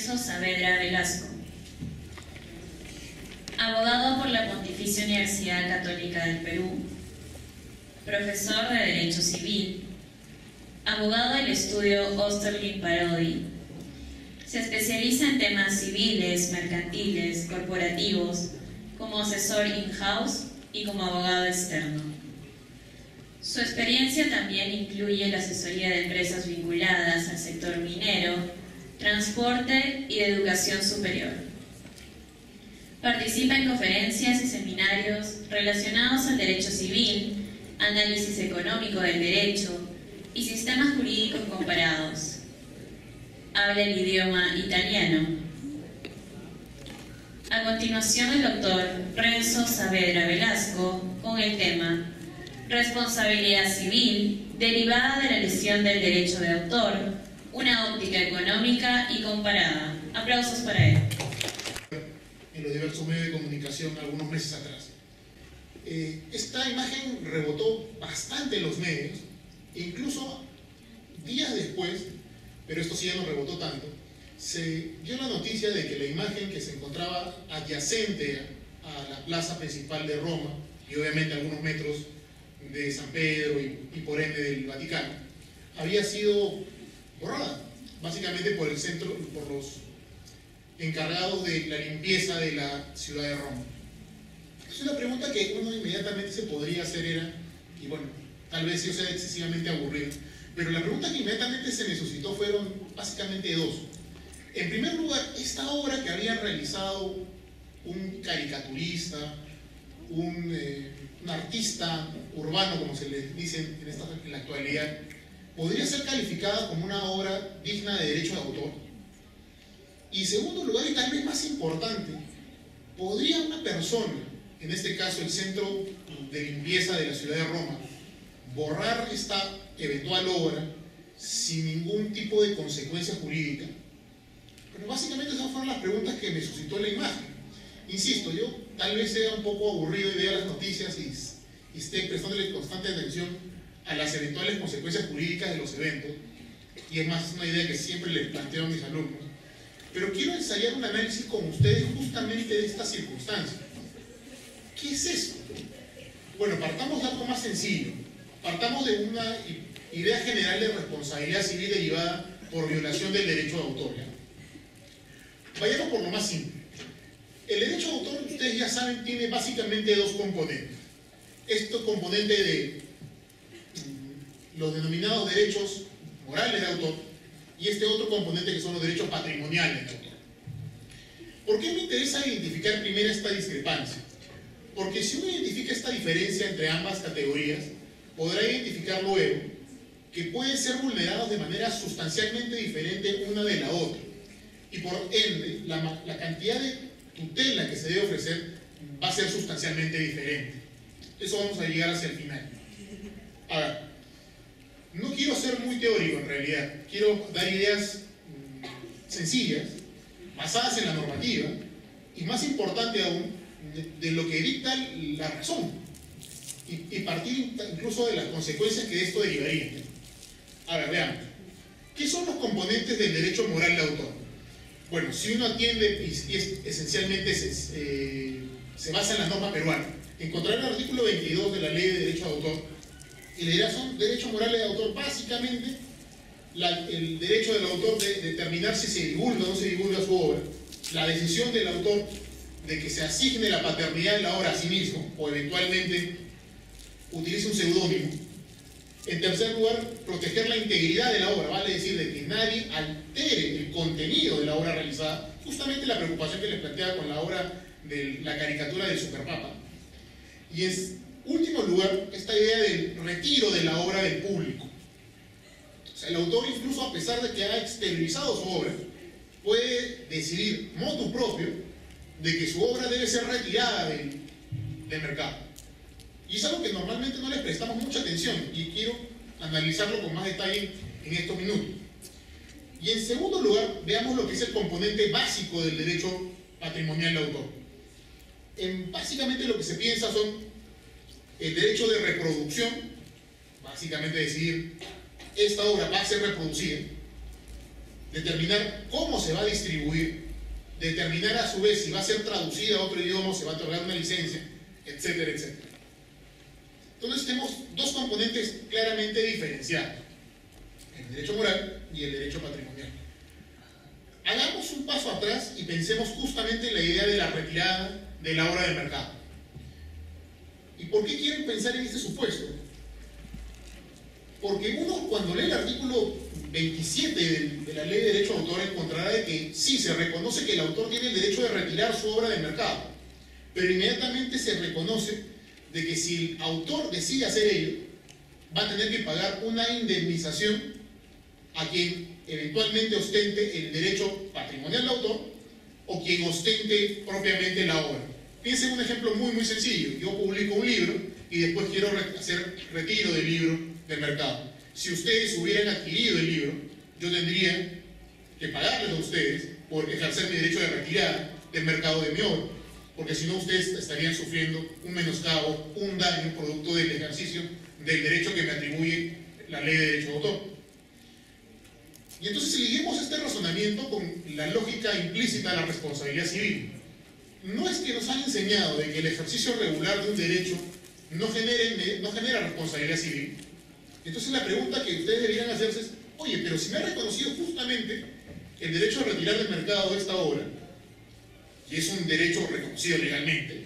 Renzo Saavedra Velasco. Abogado por la Pontificia Universidad Católica del Perú, profesor de Derecho Civil, abogado del estudio Osterlin Parodi. Se especializa en temas civiles, mercantiles, corporativos, como asesor in-house y como abogado externo. Su experiencia también incluye la asesoría de empresas vinculadas al sector minero, transporte y de educación superior. Participa en conferencias y seminarios relacionados al derecho civil, análisis económico del derecho y sistemas jurídicos comparados. Habla el idioma italiano. A continuación, el doctor Renzo Saavedra Velasco con el tema Responsabilidad civil derivada de la lesión del derecho de autor, una óptica económica y comparada. Aplausos para él. En los diversos medios de comunicación algunos meses atrás. Esta imagen rebotó bastante en los medios, incluso días después, pero esto sí ya no rebotó tanto, se dio la noticia de que la imagen que se encontraba adyacente a la plaza principal de Roma, y obviamente a algunos metros de San Pedro y por ende del Vaticano, había sido borrada, básicamente por el centro, por los encargados de la limpieza de la ciudad de Roma. Entonces la pregunta que uno inmediatamente se podría hacer era, y bueno, tal vez yo sea excesivamente aburrido, pero la pregunta que inmediatamente se me suscitó fueron básicamente dos. En primer lugar, esta obra que había realizado un caricaturista, un artista urbano, como se le dice en la actualidad, ¿podría ser calificada como una obra digna de derecho de autor? Y en segundo lugar, y tal vez más importante, ¿podría una persona, en este caso el Centro de Limpieza de la Ciudad de Roma, borrar esta eventual obra sin ningún tipo de consecuencia jurídica? Pero básicamente esas fueron las preguntas que me suscitó la imagen. Insisto, yo tal vez sea un poco aburrido y vea las noticias y esté prestándole constante atención a las eventuales consecuencias jurídicas de los eventos, y es más, es una idea que siempre les planteo a mis alumnos, pero quiero ensayar un análisis con ustedes justamente de esta circunstancia. ¿Qué es eso? Bueno, partamos de algo más sencillo. Partamos de una idea general de responsabilidad civil derivada por violación del derecho de autor, ¿ya? Vayamos por lo más simple. El derecho de autor, ustedes ya saben, tiene básicamente dos componentes. Este componente de los denominados derechos morales de autor y este otro componente que son los derechos patrimoniales de autor. ¿Por qué me interesa identificar primero esta discrepancia? Porque si uno identifica esta diferencia entre ambas categorías, podrá identificar luego que pueden ser vulnerados de manera sustancialmente diferente una de la otra. Y por ende, la cantidad de tutela que se debe ofrecer va a ser sustancialmente diferente. Eso vamos a llegar hacia el final. Ahora, no quiero ser muy teórico en realidad. Quiero dar ideas sencillas, basadas en la normativa, y más importante aún, de lo que dicta la razón. Y partir incluso de las consecuencias que de esto derivarían. A ver, veamos. ¿Qué son los componentes del derecho moral de autor? Bueno, si uno atiende y esencialmente se basa en la norma peruana, encontrará el artículo 22 de la Ley de Derecho de Autor, y le dirá son derechos morales de autor básicamente el derecho del autor de determinar si se divulga o no se divulga su obra, la decisión del autor de que se asigne la paternidad de la obra a sí mismo o eventualmente utilice un seudónimo. En tercer lugar, proteger la integridad de la obra, vale decir de que nadie altere el contenido de la obra realizada, justamente la preocupación que les planteaba con la obra de la caricatura del Superpapa. Y en último lugar, esta idea del retiro de la obra del público. O sea, el autor, incluso a pesar de que ha exteriorizado su obra, puede decidir motu propio de que su obra debe ser retirada del mercado. Y es algo que normalmente no les prestamos mucha atención y quiero analizarlo con más detalle en estos minutos. Y en segundo lugar, veamos lo que es el componente básico del derecho patrimonial de autor. Básicamente lo que se piensa son el derecho de reproducción, básicamente decidir esta obra va a ser reproducida, determinar cómo se va a distribuir, determinar a su vez si va a ser traducida a otro idioma, se va a otorgar una licencia, etcétera, etcétera. Entonces tenemos dos componentes claramente diferenciados: el derecho moral y el derecho patrimonial. Hagamos un paso atrás y pensemos justamente en la idea de la retirada de la obra de mercado. ¿Y por qué quieren pensar en este supuesto? Porque uno, cuando lee el artículo 27 de la Ley de Derecho de Autor, encontrará de que sí, se reconoce que el autor tiene el derecho de retirar su obra del mercado, pero inmediatamente se reconoce de que si el autor decide hacer ello, va a tener que pagar una indemnización a quien eventualmente ostente el derecho patrimonial del autor o quien ostente propiamente la obra. Piensen en un ejemplo muy sencillo. Yo publico un libro y después quiero hacer retiro del libro del mercado. Si ustedes hubieran adquirido el libro, yo tendría que pagarles a ustedes por ejercer mi derecho de retirada del mercado de mi obra, porque si no ustedes estarían sufriendo un menoscabo, un daño producto del ejercicio del derecho que me atribuye la Ley de Derecho de Autor. Y entonces liguemos este razonamiento con la lógica implícita de la responsabilidad civil. No es que nos han enseñado de que el ejercicio regular de un derecho no genera responsabilidad civil. Entonces la pregunta que ustedes deberían hacerse es: oye, pero si me ha reconocido justamente el derecho a retirar del mercado esta obra, y es un derecho reconocido legalmente,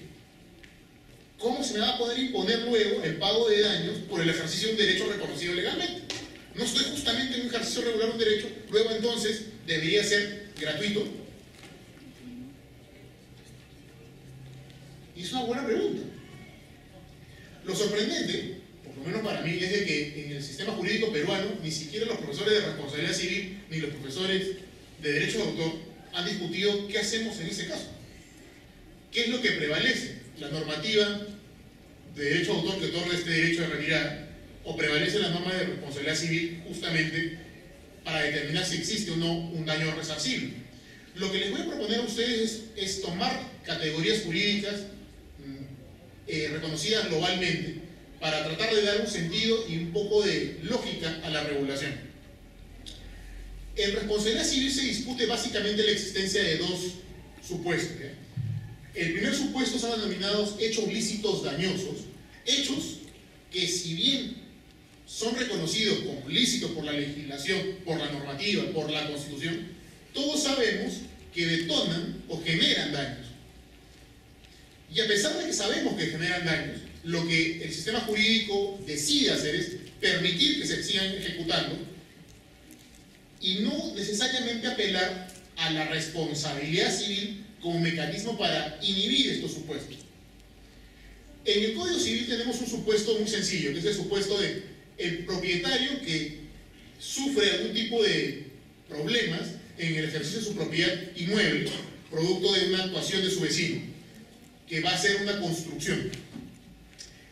¿cómo se me va a poder imponer luego el pago de daños por el ejercicio de un derecho reconocido legalmente? No estoy justamente en un ejercicio regular de un derecho, luego entonces debería ser gratuito. Y es una buena pregunta. Lo sorprendente, por lo menos para mí, es de que en el sistema jurídico peruano ni siquiera los profesores de responsabilidad civil ni los profesores de derecho de autor han discutido qué hacemos en ese caso. ¿Qué es lo que prevalece? ¿La normativa de derecho de autor que otorga este derecho de retirada, o prevalece la norma de responsabilidad civil justamente para determinar si existe o no un daño resarcible? Lo que les voy a proponer a ustedes es tomar categorías jurídicas reconocidas globalmente para tratar de dar un sentido y un poco de lógica a la regulación. En responsabilidad civil se discute básicamente la existencia de dos supuestos. El primer supuesto son los denominados hechos lícitos dañosos, hechos que, si bien son reconocidos como lícitos por la legislación, por la normativa, por la Constitución, todos sabemos que detonan o generan daños. Y a pesar de que sabemos que generan daños, lo que el sistema jurídico decide hacer es permitir que se sigan ejecutando y no necesariamente apelar a la responsabilidad civil como mecanismo para inhibir estos supuestos. En el Código Civil tenemos un supuesto muy sencillo, que es el supuesto de el propietario que sufre algún tipo de problemas en el ejercicio de su propiedad inmueble, producto de una actuación de su vecino, que va a ser una construcción.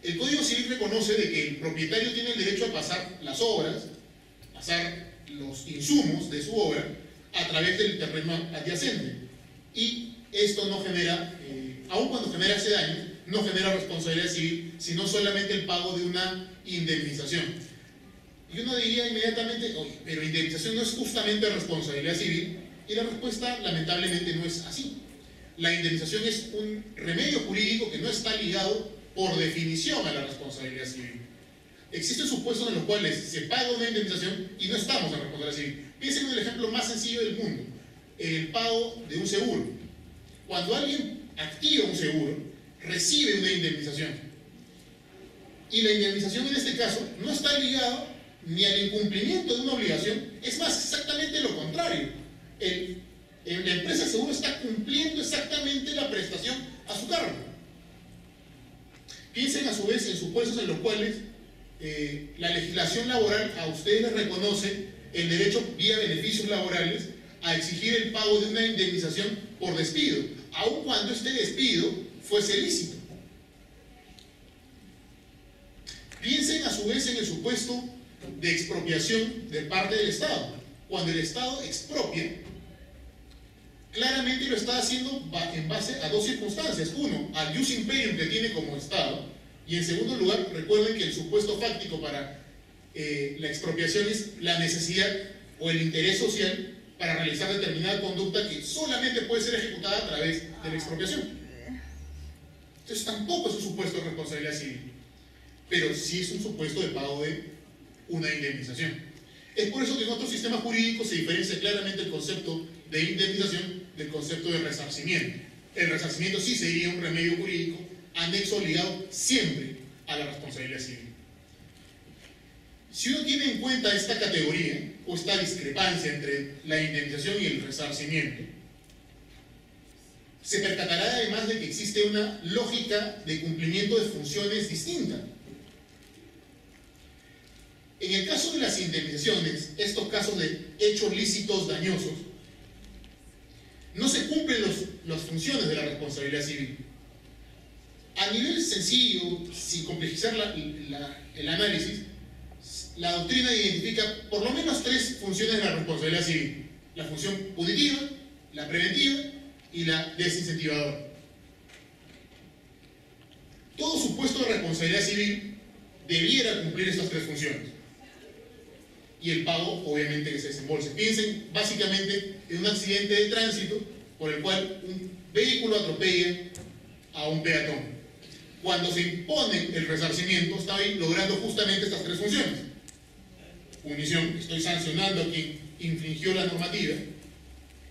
El Código Civil reconoce de que el propietario tiene el derecho a pasar las obras, pasar los insumos de su obra a través del terreno adyacente. Y esto no genera, aun cuando genera ese daño, no genera responsabilidad civil, sino solamente el pago de una indemnización. Y uno diría inmediatamente: oye, pero indemnización no es justamente responsabilidad civil. Y la respuesta, lamentablemente, no es así. La indemnización es un remedio jurídico que no está ligado por definición a la responsabilidad civil. Existen supuestos en los cuales se paga una indemnización y no estamos en responsabilidad civil. Piensen en el ejemplo más sencillo del mundo: el pago de un seguro. Cuando alguien activa un seguro, recibe una indemnización. Y la indemnización en este caso no está ligada ni al incumplimiento de una obligación, es más, exactamente lo contrario. La empresa de seguro está cumpliendo exactamente la prestación a su cargo. Piensen a su vez en supuestos en los cuales la legislación laboral a ustedes les reconoce el derecho vía beneficios laborales a exigir el pago de una indemnización por despido, aun cuando este despido fuese lícito. Piensen a su vez en el supuesto de expropiación de parte del Estado. Cuando el Estado expropia, claramente lo está haciendo en base a dos circunstancias. Uno, al jus imperium que tiene como Estado, y en segundo lugar, recuerden que el supuesto fáctico para la expropiación es la necesidad o el interés social para realizar determinada conducta que solamente puede ser ejecutada a través de la expropiación. Entonces tampoco es un supuesto de responsabilidad civil, pero sí es un supuesto de pago de una indemnización. Es por eso que en otros sistemas jurídicos se diferencia claramente el concepto de indemnización del concepto de resarcimiento. El resarcimiento sí sería un remedio jurídico anexo ligado siempre a la responsabilidad civil. Si uno tiene en cuenta esta categoría o esta discrepancia entre la indemnización y el resarcimiento, se percatará además de que existe una lógica de cumplimiento de funciones distinta. En el caso de las indemnizaciones, estos casos de hechos lícitos dañosos, no se cumplen las funciones de la responsabilidad civil. A nivel sencillo, sin complejizar el análisis, la doctrina identifica por lo menos tres funciones de la responsabilidad civil: la función punitiva, la preventiva y la desincentivadora. Todo supuesto de responsabilidad civil debiera cumplir estas tres funciones. Y el pago, obviamente, que se desembolse. Piensen básicamente en un accidente de tránsito por el cual un vehículo atropella a un peatón. Cuando se impone el resarcimiento, está ahí logrando justamente estas tres funciones. Punición: estoy sancionando a quien infringió la normativa.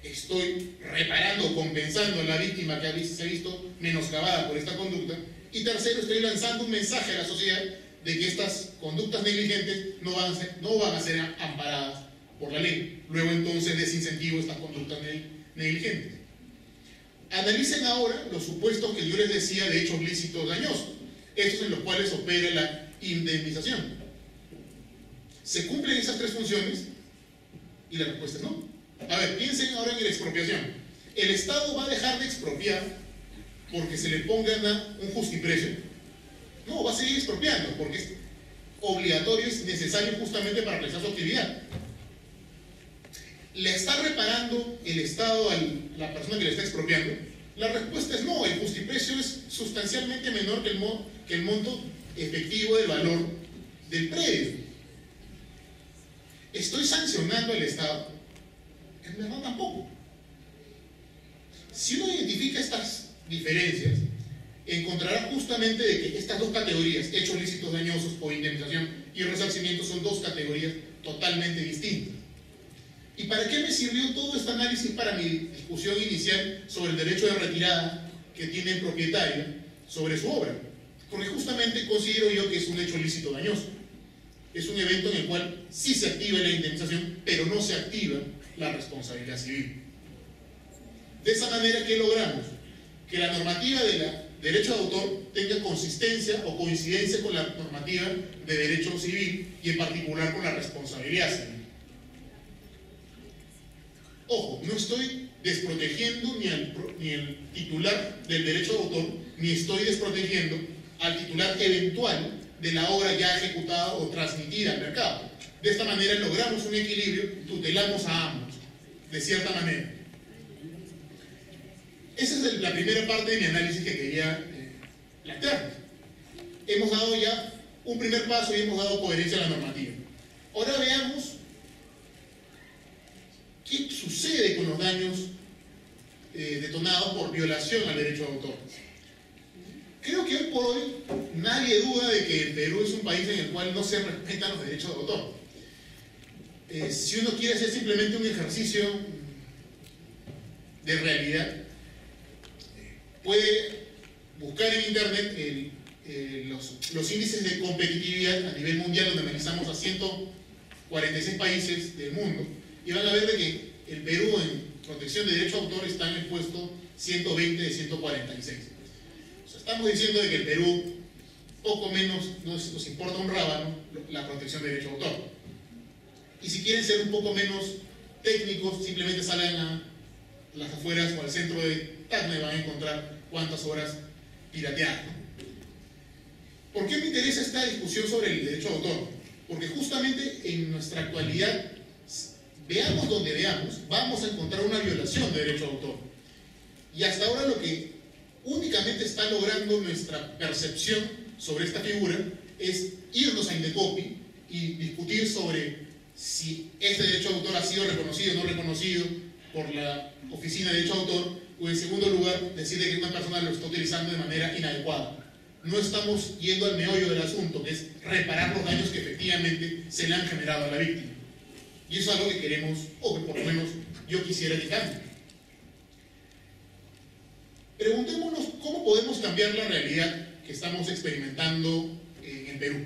Estoy reparando, compensando a la víctima que se ha visto menoscabada por esta conducta. Y tercero, estoy lanzando un mensaje a la sociedad de que estas conductas negligentes no van a ser amparadas por la ley. Luego entonces desincentivo estas conductas negligentes. Analicen ahora los supuestos que yo les decía de hechos lícitos dañosos, estos en los cuales opera la indemnización. ¿Se cumplen esas tres funciones? Y la respuesta es no. A ver, piensen ahora en la expropiación. ¿El Estado va a dejar de expropiar porque se le ponga un justiprecio? No, va a seguir expropiando porque es obligatorio, es necesario justamente para realizar su actividad. ¿Le está reparando el Estado a la persona que le está expropiando? La respuesta es no. El justiprecio es sustancialmente menor que el monto efectivo del valor del predio. ¿Estoy sancionando al Estado? En verdad tampoco. Si uno identifica estas diferencias, encontrará justamente de que estas dos categorías, hechos lícitos dañosos o indemnización y resarcimiento, son dos categorías totalmente distintas. ¿Y para qué me sirvió todo este análisis para mi discusión inicial sobre el derecho de retirada que tiene el propietario sobre su obra? Porque justamente considero yo que es un hecho lícito dañoso. Es un evento en el cual sí se activa la indemnización, pero no se activa la responsabilidad civil. De esa manera, ¿qué logramos? Que la normativa de derecho de autor tenga consistencia o coincidencia con la normativa de derecho civil y en particular con la responsabilidad civil. Ojo, no estoy desprotegiendo ni al titular del derecho de autor, ni estoy desprotegiendo al titular eventual de la obra ya ejecutada o transmitida al mercado. De esta manera logramos un equilibrio, tutelamos a ambos, de cierta manera. Esa es la primera parte de mi análisis que quería plantear. Hemos dado ya un primer paso y hemos dado coherencia a la normativa. Ahora veamos qué sucede con los daños detonados por violación al derecho de autor. Creo que hoy por hoy nadie duda de que el Perú es un país en el cual no se respetan los derechos de autor. Si uno quiere hacer simplemente un ejercicio de realidad, puede buscar en internet los índices de competitividad a nivel mundial, donde analizamos a 146 países del mundo, y van a ver de que el Perú en protección de derecho de autor está en el puesto 120 de 146. O sea, estamos diciendo de que el Perú, poco menos, nos importa un rábano la protección de derecho de autor. Y si quieren ser un poco menos técnicos, simplemente salen a las afueras o al centro de Tacna y van a encontrar cuántas obras pirateadas, ¿no? ¿Por qué me interesa esta discusión sobre el derecho de autor? Porque justamente en nuestra actualidad, veamos donde veamos, vamos a encontrar una violación de derecho de autor. Y hasta ahora lo que únicamente está logrando nuestra percepción sobre esta figura es irnos a Indecopi y discutir sobre si este derecho de autor ha sido reconocido o no reconocido por la Oficina de Derecho de Autor, o en segundo lugar, decide que una persona lo está utilizando de manera inadecuada. No estamos yendo al meollo del asunto, que es reparar los daños que efectivamente se le han generado a la víctima. Y eso es algo que queremos, o que por lo menos yo quisiera que cambie. Preguntémonos cómo podemos cambiar la realidad que estamos experimentando en el Perú.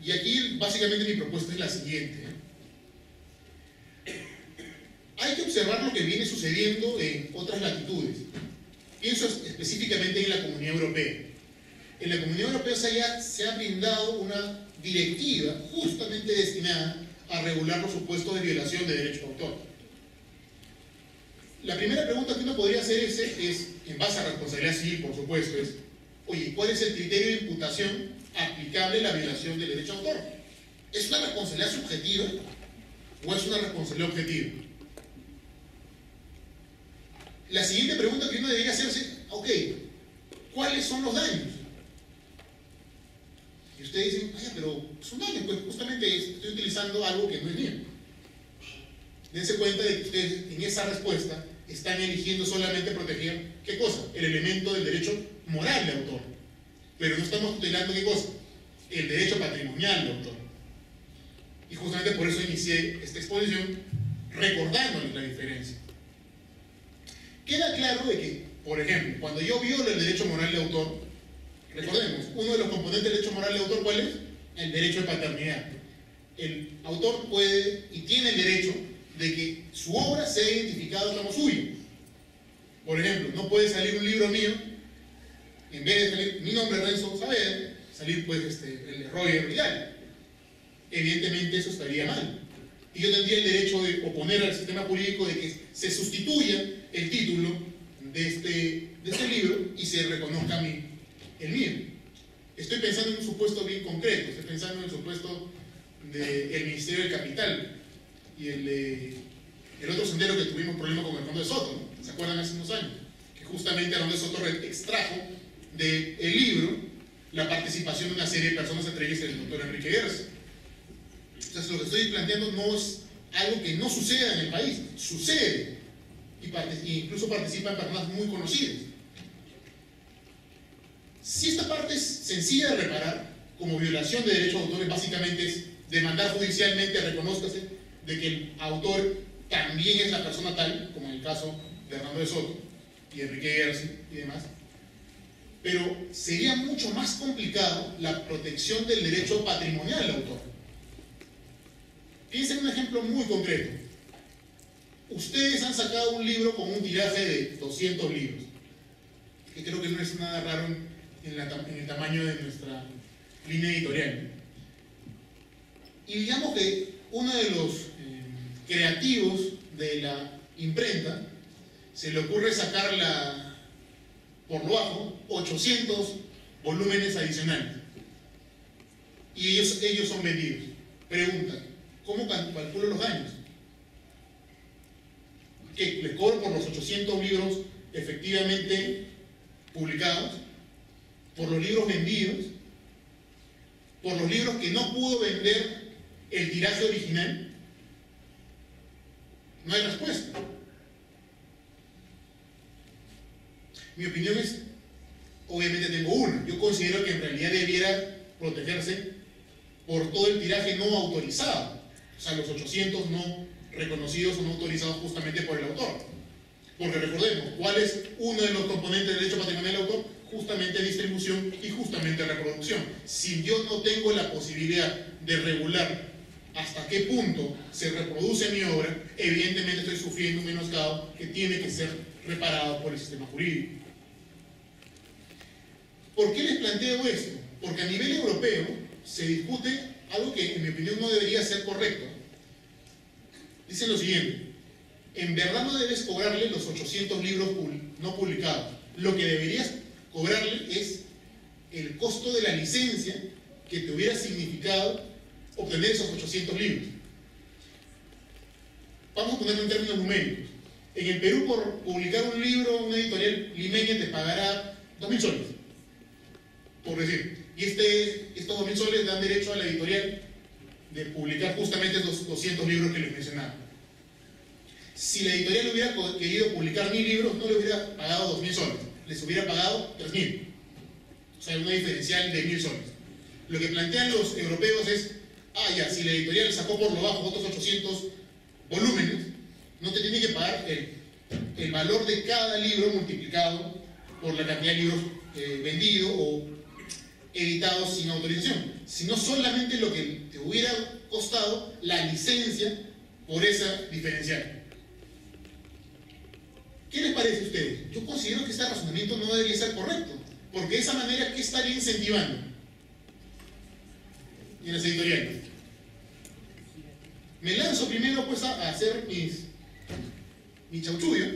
Y aquí básicamente mi propuesta es la siguiente. Hay que observar lo que viene sucediendo en otras latitudes. Pienso específicamente en la Comunidad Europea. En la Comunidad Europea se ha brindado una directiva justamente destinada a regular los supuestos de violación de derecho de autor. La primera pregunta que uno podría hacer es, en base a responsabilidad civil, por supuesto, es, oye, ¿cuál es el criterio de imputación aplicable a la violación del derecho de autor? ¿Es una responsabilidad subjetiva o es una responsabilidad objetiva? La siguiente pregunta que uno debería hacerse, ok, ¿cuáles son los daños? Y ustedes dicen, ay, pero son daños, pues justamente estoy utilizando algo que no es mío. Dense cuenta de que ustedes en esa respuesta están eligiendo solamente proteger, ¿qué cosa? El elemento del derecho moral de autor. Pero no estamos tutelando, ¿qué cosa? El derecho patrimonial de autor. Y justamente por eso inicié esta exposición recordándoles la diferencia. Queda claro de que, por ejemplo, cuando yo violo el derecho moral de autor, recordemos, uno de los componentes del derecho moral de autor, ¿cuál es? El derecho de paternidad. El autor puede y tiene el derecho de que su obra sea identificada como suya. Por ejemplo, no puede salir un libro mío, en vez de salir mi nombre, Renzo Saavedra, salir pues el de Roger Vidal. Evidentemente eso estaría mal. Y yo tendría el derecho de oponer al sistema jurídico de que se sustituya el título de este libro y se reconozca el mío. Estoy pensando en un supuesto bien concreto, estoy pensando en el supuesto del Ministerio del Capital y el otro sendero que tuvimos problema con el Fondo de Soto, ¿no? ¿Se acuerdan hace unos años? Que justamente el Fondo de Soto extrajo del libro la participación de una serie de personas, entre ellas el doctor Enrique Gerson. Entonces lo que estoy planteando no es algo que no suceda en el país, sucede, y incluso participan personas muy conocidas. Si esta parte es sencilla de reparar, como violación de derechos de autores, básicamente es demandar judicialmente, reconózcase de que el autor también es la persona tal, como en el caso de Hernando de Soto y Enrique Gerson y demás. Pero sería mucho más complicado la protección del derecho patrimonial del autor. Piensen en un ejemplo muy concreto. Ustedes han sacado un libro con un tiraje de 200 libros, que creo que no es nada raro en el tamaño de nuestra línea editorial. Y digamos que uno de los creativos de la imprenta se le ocurre sacar por lo bajo 800 volúmenes adicionales. Y ellos son vendidos. Pregunta, ¿cómo calculo los daños? ¿Que le cobro por los 800 libros efectivamente publicados? ¿Por los libros vendidos? ¿Por los libros que no pudo vender el tiraje original? No hay respuesta. Mi opinión es, obviamente tengo una. Yo considero que en realidad debiera protegerse por todo el tiraje no autorizado. O sea, los 800 no reconocidos o no autorizados justamente por el autor. Porque recordemos, ¿cuál es uno de los componentes del derecho patrimonial del autor? Justamente distribución y justamente reproducción. Si yo no tengo la posibilidad de regular hasta qué punto se reproduce mi obra, evidentemente estoy sufriendo un menoscabo que tiene que ser reparado por el sistema jurídico. ¿Por qué les planteo esto? Porque a nivel europeo se discute algo que en mi opinión no debería ser correcto. Dicen lo siguiente: en verdad no debes cobrarle los 800 libros no publicados. Lo que deberías cobrarle es el costo de la licencia que te hubiera significado obtener esos 800 libros. Vamos a ponerlo en términos numéricos. En el Perú, por publicar un libro, una editorial limeña te pagará 2.000 soles, por decir. Y estos 2.000 soles dan derecho a la editorial de publicar justamente estos 200 libros que les mencionaba. Si la editorial hubiera querido publicar 1000 libros, no le hubiera pagado 2000 soles, les hubiera pagado 3000. O sea, una diferencial de 1000 soles. Lo que plantean los europeos es, ya, si la editorial sacó por lo bajo otros 800 volúmenes, no te tiene que pagar el valor de cada libro multiplicado por la cantidad de libros vendidos o editados sin autorización, sino solamente lo que te hubiera costado la licencia por esa diferencial. ¿Qué les parece a ustedes? Yo considero que este razonamiento no debería ser correcto, porque de esa manera, ¿qué estaría incentivando en las editoriales? Me lanzo primero pues a hacer mi chauchullo,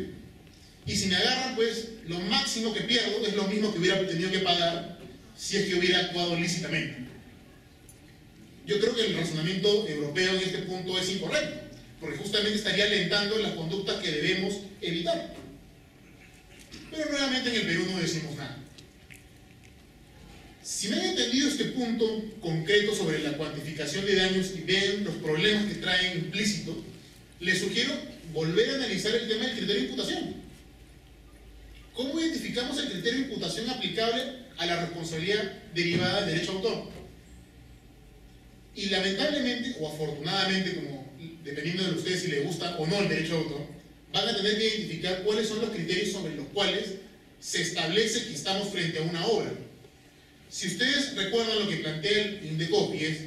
y si me agarran, pues lo máximo que pierdo es lo mismo que hubiera tenido que pagar si es que hubiera actuado lícitamente. Yo creo que el razonamiento europeo en este punto es incorrecto, porque justamente estaría alentando las conductas que debemos evitar. Pero nuevamente en el Perú no decimos nada. Si me han entendido este punto concreto sobre la cuantificación de daños y ven los problemas que traen implícito, les sugiero volver a analizar el tema del criterio de imputación. ¿Cómo identificamos el criterio de imputación aplicable a la responsabilidad derivada del derecho de autor? Y lamentablemente, o afortunadamente, como dependiendo de ustedes si les gusta o no el derecho de autor, van a tener que identificar cuáles son los criterios sobre los cuales se establece que estamos frente a una obra. Si ustedes recuerdan lo que plantea el Indecopi, es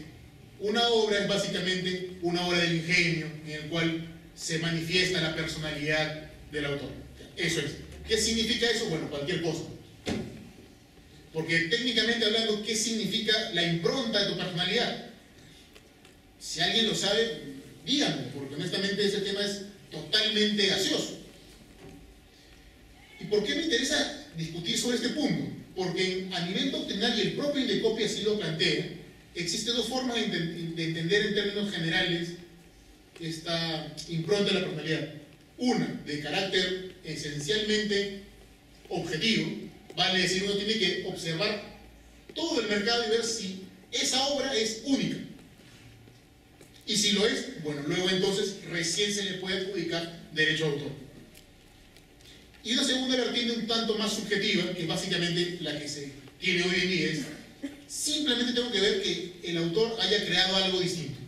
una obra es básicamente una obra del ingenio en el cual se manifiesta la personalidad del autor. Eso es. ¿Qué significa eso? Bueno, cualquier cosa. Porque técnicamente hablando, ¿qué significa la impronta de tu personalidad? Si alguien lo sabe, díganme, porque honestamente ese tema es totalmente gaseoso. ¿Y por qué me interesa discutir sobre este punto? Porque a nivel doctrinal, y el propio Indecopi así lo plantea, existen dos formas de entender en términos generales esta impronta de la personalidad. Una, de carácter esencialmente objetivo, vale decir, uno tiene que observar todo el mercado y ver si esa obra es única. Y si lo es, bueno, luego entonces recién se le puede adjudicar derecho de autor. Y una segunda vertiente un tanto más subjetiva, que es básicamente la que se tiene hoy en día, es simplemente tengo que ver que el autor haya creado algo distinto.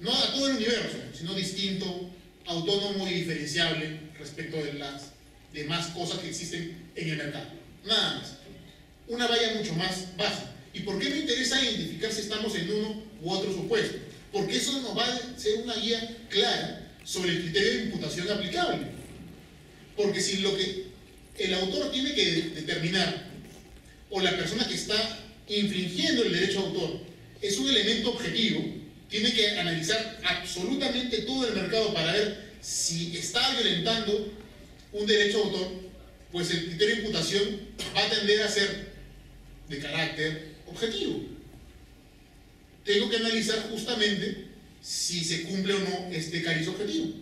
No a todo el universo, sino distinto, autónomo y diferenciable respecto de las demás cosas que existen en el mercado. Nada más. Una valla mucho más baja. ¿Y por qué me interesa identificar si estamos en uno u otro supuesto? Porque eso nos va a ser una guía clara sobre el criterio de imputación aplicable. Porque si lo que el autor tiene que determinar, o la persona que está infringiendo el derecho de autor, es un elemento objetivo, tiene que analizar absolutamente todo el mercado para ver si está violentando un derecho de autor, pues el criterio de imputación va a tender a ser de carácter objetivo. Tengo que analizar justamente si se cumple o no este cariz objetivo.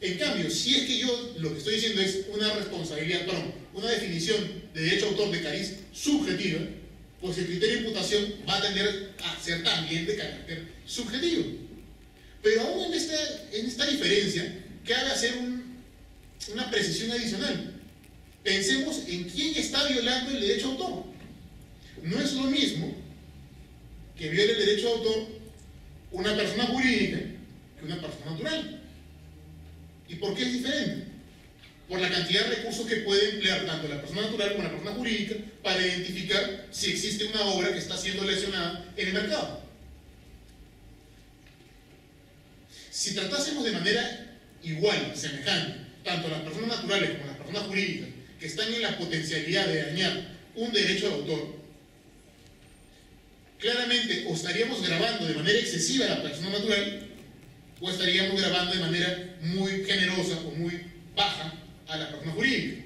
En cambio, si es que yo lo que estoy diciendo es una responsabilidad, una definición de derecho de autor de cariz subjetiva, pues el criterio de imputación va a tender a ser también de carácter subjetivo. Pero aún en esta diferencia, cabe hacer una precisión adicional. Pensemos en quién está violando el derecho de autor. No es lo mismo que viole el derecho de autor una persona jurídica que una persona natural. ¿Y por qué es diferente? Por la cantidad de recursos que puede emplear tanto la persona natural como la persona jurídica para identificar si existe una obra que está siendo lesionada en el mercado. Si tratásemos de manera igual, semejante, tanto las personas naturales como las personas jurídicas que están en la potencialidad de dañar un derecho de autor, claramente o estaríamos grabando de manera excesiva a la persona natural, o estaríamos grabando de manera muy generosa o muy baja a la persona jurídica.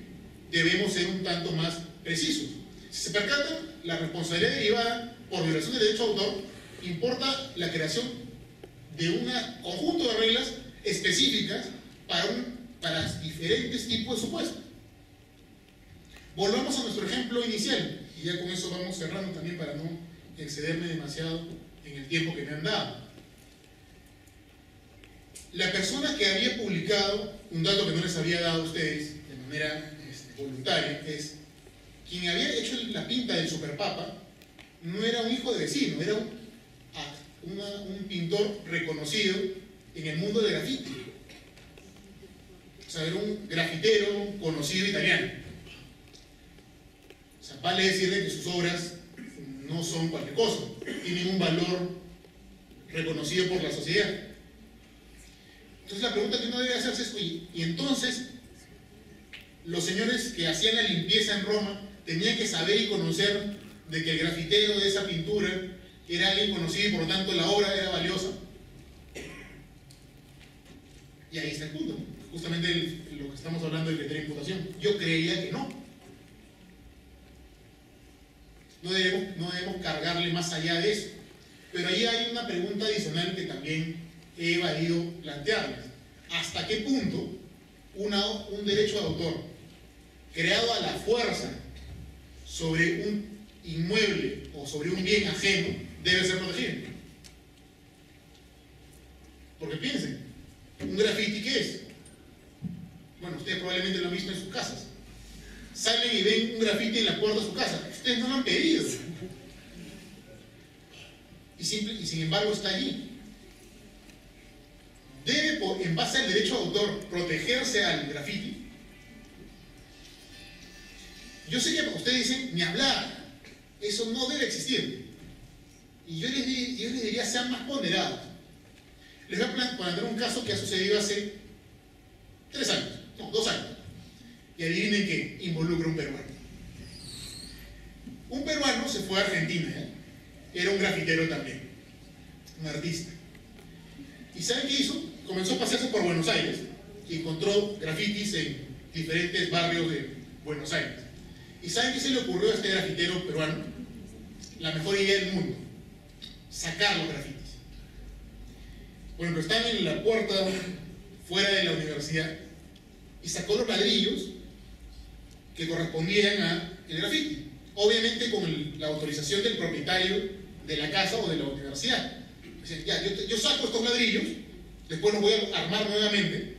Debemos ser un tanto más precisos. Si se percatan, la responsabilidad derivada por violación del derecho de autor importa la creación de un conjunto de reglas específicas para diferentes tipos de supuestos. Volvamos a nuestro ejemplo inicial, y ya con eso vamos cerrando también para no excederme demasiado en el tiempo que me han dado. La persona que había publicado, un dato que no les había dado a ustedes de manera voluntaria, es quien había hecho la pinta del Superpapa, no era un hijo de vecino, era un pintor reconocido en el mundo del grafiti. O sea, era un grafitero conocido italiano. O sea, vale decirle que sus obras no son cualquier cosa, tienen un valor reconocido por la sociedad. Entonces la pregunta que uno debe hacerse es, oye, y entonces los señores que hacían la limpieza en Roma tenían que saber y conocer de que el grafitero de esa pintura era alguien conocido y por lo tanto la obra era valiosa. Y ahí está el punto, justamente lo que estamos hablando del criterio de imputación. Yo creía que no. No debemos cargarle más allá de eso. Pero ahí hay una pregunta adicional que también he evadido plantearles. ¿Hasta qué punto un derecho de autor creado a la fuerza sobre un inmueble o sobre un bien ajeno debe ser protegido? Porque piensen, ¿un graffiti qué es? Bueno, ustedes probablemente lo han visto en sus casas. Salen y ven un graffiti en la puerta de su casa. Ustedes no lo han pedido. Y sin embargo está allí. ¿Debe, en base al derecho de autor, protegerse al graffiti? Yo sé que ustedes dicen, ni hablar. Eso no debe existir. Y yo les diría, sean más ponderados. Les voy a plantear un caso que ha sucedido hace 2 años. Y adivinen qué, involucra a un peruano. Un peruano se fue a Argentina, era un grafitero también, un artista. ¿Y saben qué hizo? Comenzó a pasearse por Buenos Aires y encontró grafitis en diferentes barrios de Buenos Aires. ¿Y saben qué se le ocurrió a este grafitero peruano? La mejor idea del mundo: sacar los grafitis. Bueno, pero están en la puerta fuera de la universidad y sacó los ladrillos que correspondían al grafiti, obviamente con la autorización del propietario de la casa o de la universidad. O sea, ya, yo saco estos ladrillos, después los voy a armar nuevamente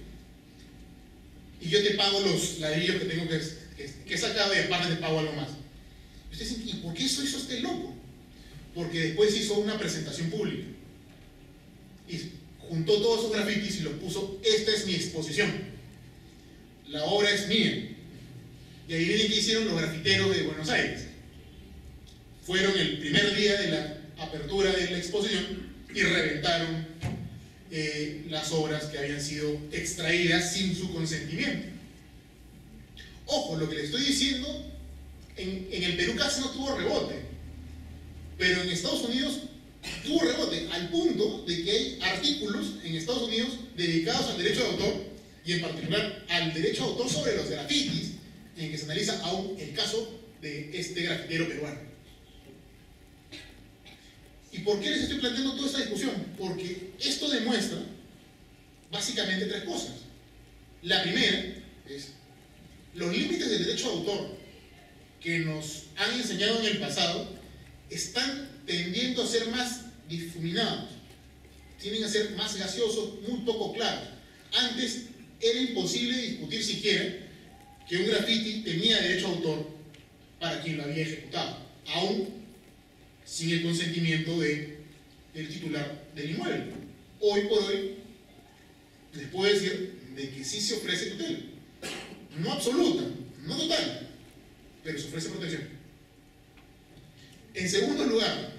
y yo te pago los ladrillos que tengo que he sacado y aparte te pago algo más. Y ustedes dicen, ¿y por qué eso hizo este loco? Porque después hizo una presentación pública y juntó todos esos grafitis y los puso: esta es mi exposición, la obra es mía. Y ahí vienen que hicieron los grafiteros de Buenos Aires. Fueron el primer día de la apertura de la exposición y reventaron las obras que habían sido extraídas sin su consentimiento. Ojo, lo que les estoy diciendo, en el Perú casi no tuvo rebote, pero en Estados Unidos tuvo rebote, al punto de que hay artículos en Estados Unidos dedicados al derecho de autor, y en particular al derecho de autor sobre los grafitis, en que se analiza aún el caso de este grafitero peruano. ¿Y por qué les estoy planteando toda esta discusión? Porque esto demuestra básicamente 3 cosas. La primera es los límites del derecho de autor que nos han enseñado en el pasado están tendiendo a ser más difuminados, tienden a ser más gaseosos, muy poco claros. Antes era imposible discutir siquiera que un graffiti tenía derecho a autor para quien lo había ejecutado, aún sin el consentimiento del titular del inmueble. Hoy por hoy les puedo decir de que sí se ofrece tutela, no absoluta, no total, pero se ofrece protección. En segundo lugar,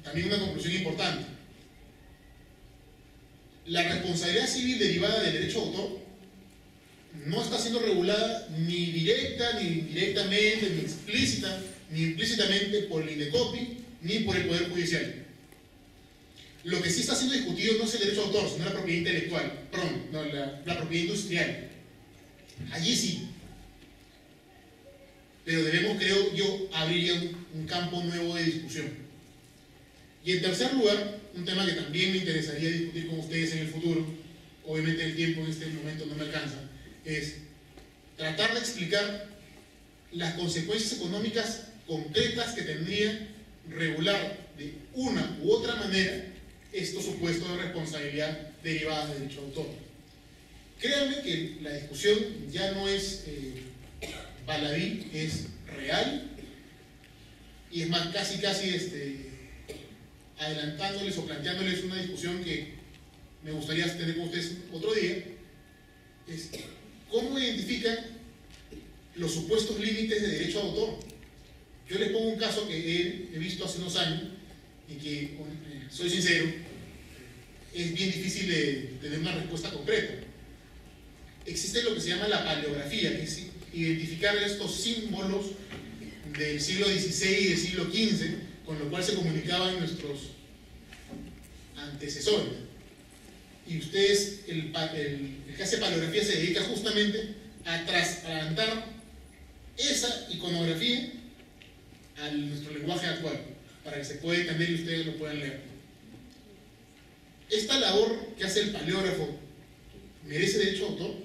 también una conclusión importante: la responsabilidad civil derivada del derecho de autor no está siendo regulada ni directa, ni indirectamente, ni explícita, ni implícitamente por el INDECOPI, ni por el Poder Judicial. Lo que sí está siendo discutido no es el derecho de autor, sino la propiedad intelectual, perdón, no, la propiedad industrial. Allí sí. Pero debemos, creo yo, abrir un campo nuevo de discusión. Y en tercer lugar, un tema que también me interesaría discutir con ustedes en el futuro, obviamente el tiempo en este momento no me alcanza, es tratar de explicar las consecuencias económicas concretas que tendría regular de una u otra manera estos supuestos de responsabilidad derivadas del derecho de autor. Créanme que la discusión ya no es baladí, es real, y es más, casi adelantándoles o planteándoles una discusión que me gustaría tener con ustedes otro día, es cómo identifican los supuestos límites de derecho de autor. Yo les pongo un caso que he visto hace unos años y que, soy sincero, es bien difícil de tener una respuesta concreta. Existe lo que se llama la paleografía, que es identificar estos símbolos del siglo XVI y del siglo XV, con lo cual se comunicaban nuestros antecesores. Y ustedes, el que hace paleografía se dedica justamente a trasplantar esa iconografía a nuestro lenguaje actual, para que se pueda entender y ustedes lo puedan leer. Esta labor que hace el paleógrafo merece derecho de autor.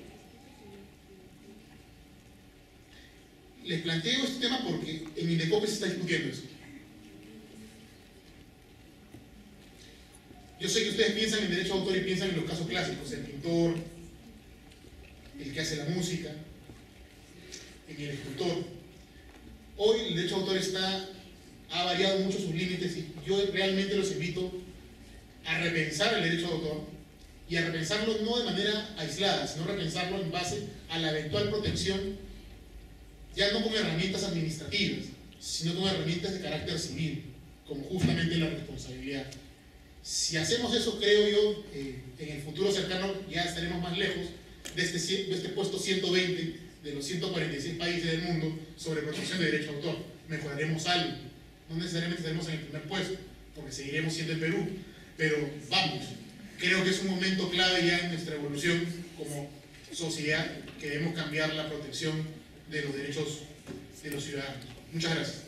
Les planteo este tema porque en Indecopi se está discutiendo eso. Yo sé que ustedes piensan en derecho de autor y piensan en los casos clásicos, el pintor, el que hace la música, en el escultor. Hoy el derecho de autor ha variado mucho sus límites y yo realmente los invito a repensar el derecho de autor y a repensarlo no de manera aislada, sino repensarlo en base a la eventual protección, ya no con herramientas administrativas, sino con herramientas de carácter civil, como justamente la responsabilidad. Si hacemos eso, creo yo, en el futuro cercano ya estaremos más lejos de este puesto 120 de los 146 países del mundo sobre protección de derecho de autor. Mejoraremos algo, no necesariamente estaremos en el primer puesto, porque seguiremos siendo el Perú, pero vamos, creo que es un momento clave ya en nuestra evolución como sociedad que debemos cambiar la protección de los derechos de los ciudadanos. Muchas gracias.